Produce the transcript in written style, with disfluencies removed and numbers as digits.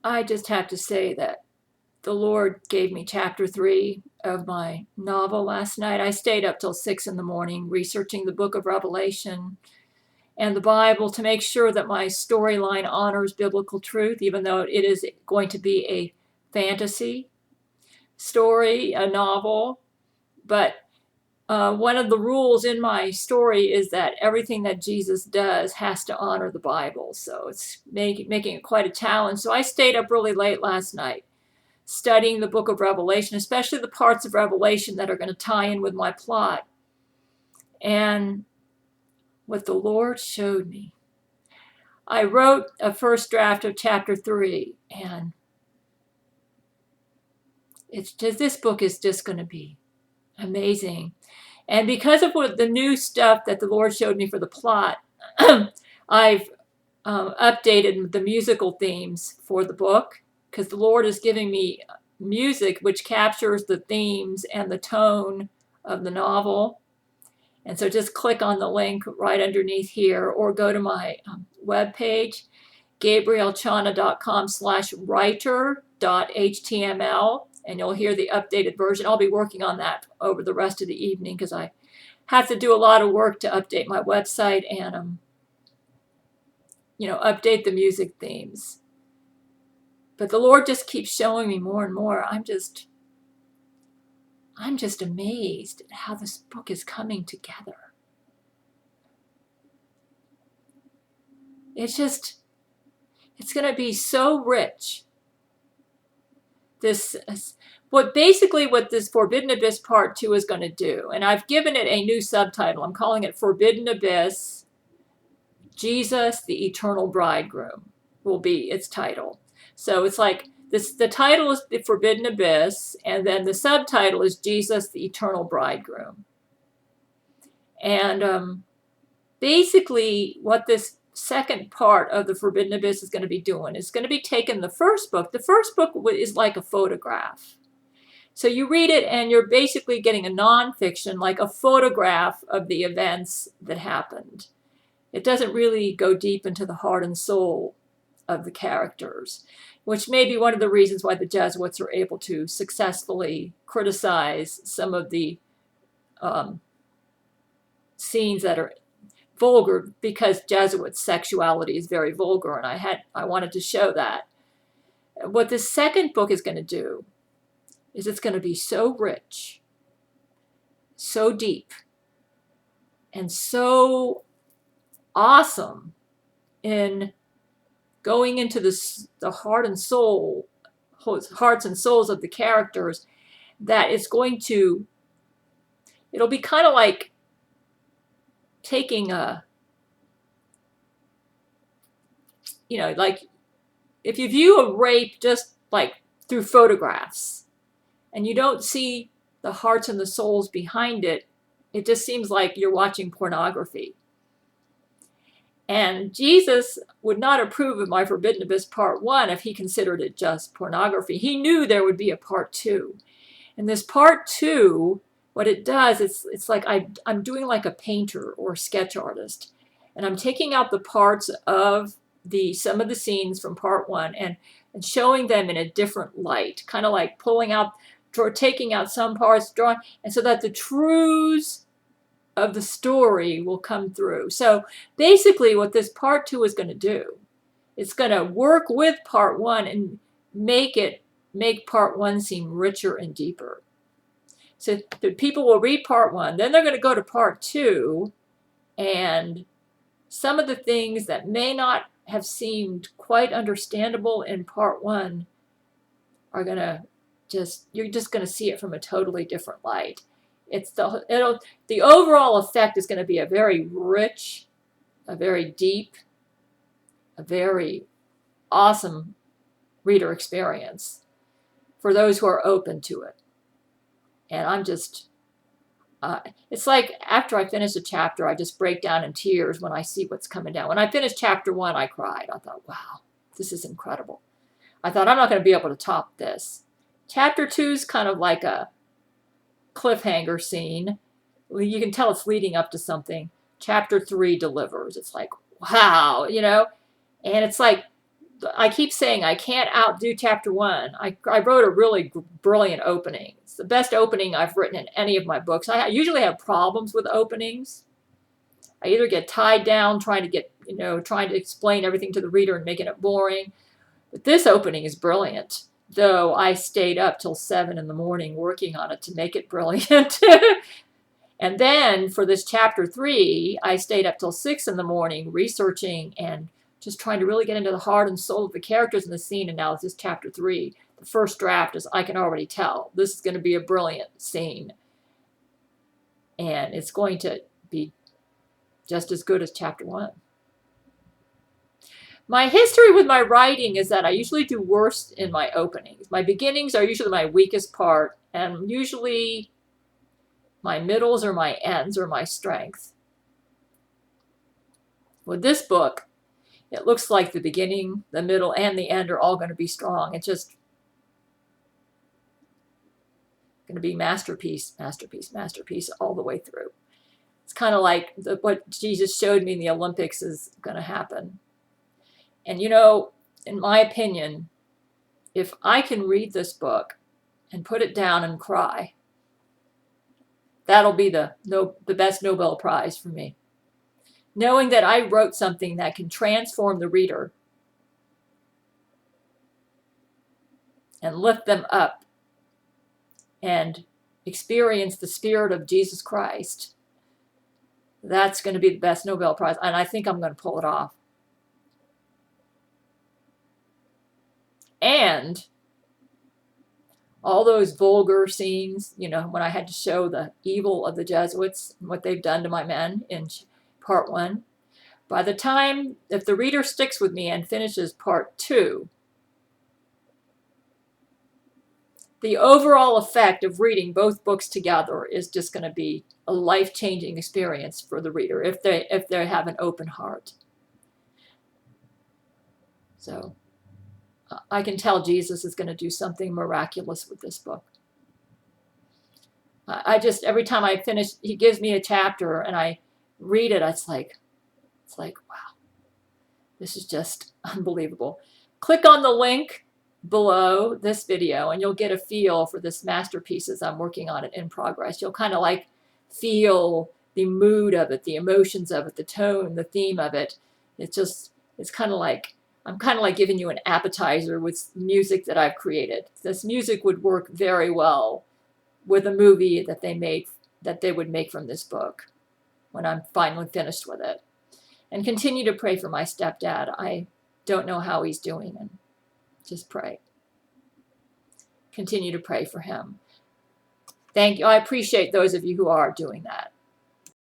I just have to say that the Lord gave me chapter 3 of my novel last night. I stayed up till 6 in the morning researching the book of Revelation and the Bible to make sure that my storyline honors biblical truth, even though it is going to be a fantasy story, a novel. But one of the rules in my story is that everything that Jesus does has to honor the Bible. So it's making it quite a challenge. So I stayed up really late last night studying the book of Revelation, especially the parts of Revelation that are going to tie in with my plot. And what the Lord showed me, I wrote a first draft of chapter 3, and it's just, this book is just going to be amazing. And because of what the new stuff that the Lord showed me for the plot, I've updated the musical themes for the book, because the Lord is giving me music which captures the themes and the tone of the novel. And so just click on the link right underneath here, or go to my webpage, gabriellechana.com/writer.html, and you'll hear the updated version. I'll be working on that over the rest of the evening because I have to do a lot of work to update my website and update the music themes. But the Lord just keeps showing me more and more. I'm just amazed at how this book is coming together. It's going to be so rich. What this Forbidden Abyss Part 2 is going to do, and I've given it a new subtitle. I'm calling it Forbidden Abyss, Jesus, the Eternal Bridegroom will be its title. So it's like this, the title is The Forbidden Abyss, and then the subtitle is Jesus, the Eternal Bridegroom. And basically what this second part of The Forbidden Abyss is going to be doing is going to be taking the first book. The first book is like a photograph. So you read it and you're basically getting a nonfiction, like a photograph of the events that happened. It doesn't really go deep into the heart and soul of the characters, which may be one of the reasons why the Jesuits are able to successfully criticize some of the scenes that are vulgar, because Jesuit sexuality is very vulgar, and I wanted to show that. What the second book is going to do is it's going to be so rich, so deep, and so awesome in going into the hearts and souls of the characters, that it'll be kind of like taking like if you view a rape just like through photographs and you don't see the hearts and the souls behind it, it just seems like you're watching pornography. And Jesus would not approve of my Forbidden Abyss Part 1 if he considered it just pornography. He knew there would be a Part 2. And this Part 2, what it does, it's like I'm doing like a painter or sketch artist. And I'm taking out the parts of some of the scenes from Part 1 and showing them in a different light. Kind of like taking out some parts, drawing, and so that the truths of the story will come through. So basically what this Part 2 is going to do, it's going to work with Part 1 and make Part 1 seem richer and deeper. So the people will read Part 1, then they're going to go to Part 2, and some of the things that may not have seemed quite understandable in Part 1 are going to you're just going to see it from a totally different light. The overall effect is going to be a very rich, a very deep, a very awesome reader experience for those who are open to it. And I'm just, it's like after I finish a chapter, I just break down in tears when I see what's coming down. When I finished chapter 1, I cried. I thought, wow, this is incredible. I thought, I'm not going to be able to top this. Chapter 2 is kind of like a cliffhanger scene. You can tell it's leading up to something. Chapter 3 delivers. It's like, wow, and it's like I keep saying I can't outdo chapter 1. I wrote a really brilliant opening. It's the best opening I've written in any of my books. I usually have problems with openings. I either get tied down trying to explain everything to the reader and making it boring. But this opening is brilliant, though I stayed up till 7 in the morning working on it to make it brilliant. And then for this chapter 3, I stayed up till 6 in the morning researching and just trying to really get into the heart and soul of the characters in the scene. And now this is chapter 3. The first draft is, I can already tell, this is going to be a brilliant scene. And it's going to be just as good as chapter 1. My history with my writing is that I usually do worst in my openings. My beginnings are usually my weakest part, and usually my middles or my ends are my strength. With this book, it looks like the beginning, the middle, and the end are all going to be strong. It's just going to be masterpiece, masterpiece, masterpiece all the way through. It's kind of like what Jesus showed me in the Olympics is going to happen. And you know, in my opinion, if I can read this book and put it down and cry, that'll be the best Nobel Prize for me. Knowing that I wrote something that can transform the reader and lift them up and experience the spirit of Jesus Christ, that's going to be the best Nobel Prize. And I think I'm going to pull it off. And all those vulgar scenes, you know, when I had to show the evil of the Jesuits and what they've done to my men in part 1. By the time, if the reader sticks with me and finishes part 2, the overall effect of reading both books together is just going to be a life-changing experience for the reader if they have an open heart. So I can tell Jesus is going to do something miraculous with this book. I just, every time I finish, he gives me a chapter and I read it, it's like, wow, this is just unbelievable. Click on the link below this video and you'll get a feel for this masterpiece as I'm working on it in progress. You'll kind of like feel the mood of it, the emotions of it, the tone, the theme of it. It's kind of like, I'm kind of like giving you an appetizer with music that I've created. This music would work very well with a movie that they would make from this book when I'm finally finished with it. And continue to pray for my stepdad. I don't know how he's doing, and just pray. Continue to pray for him. Thank you. I appreciate those of you who are doing that.